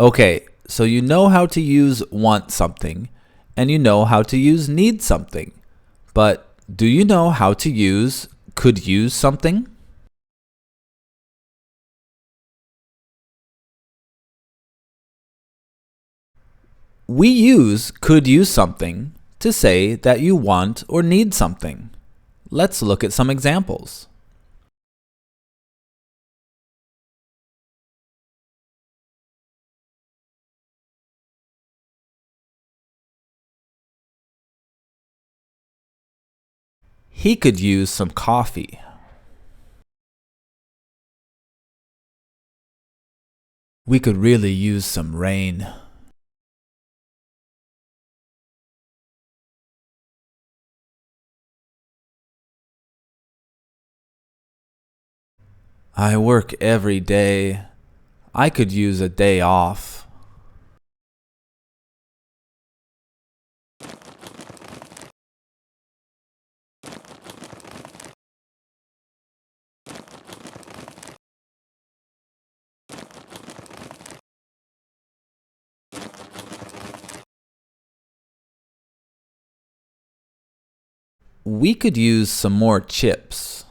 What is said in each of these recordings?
Okay, so you know how to use want something, and you know how to use need something. But do you know how to use could use something? We use could use something to say that you want or need something. Let's look at some examples. He could use some coffee. We could really use some rain. I work every day. I could use a day off. We could use some more chips.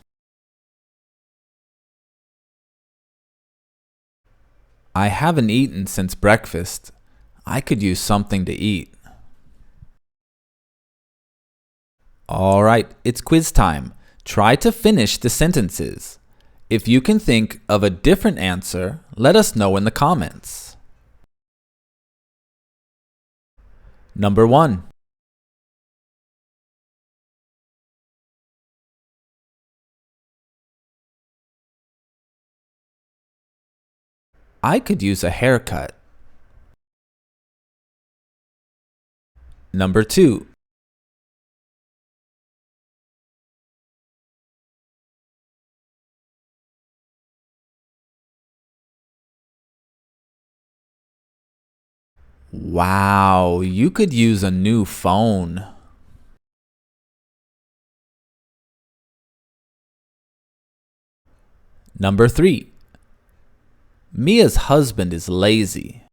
I haven't eaten since breakfast. I could use something to eat. All right, it's quiz time. Try to finish the sentences. If you can think of a different answer, let us know in the comments. Number 1. I could use a haircut. Number 2. Wow, you could use a new phone. Number 3. Mia's husband is lazy.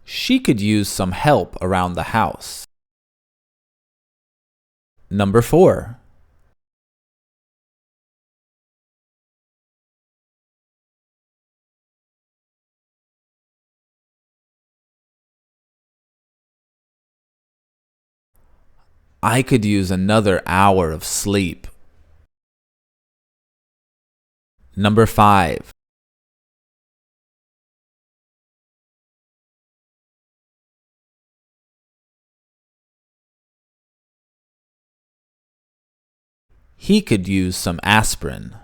She could use some help around the house. Number 4. I could use another hour of sleep. Number 5. He could use some aspirin.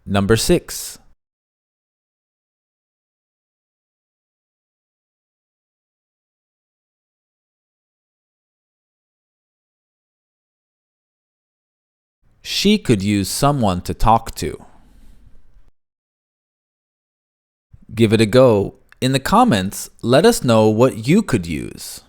Number 6. She could use someone to talk to. Give it a go. In the comments, let us know what you could use.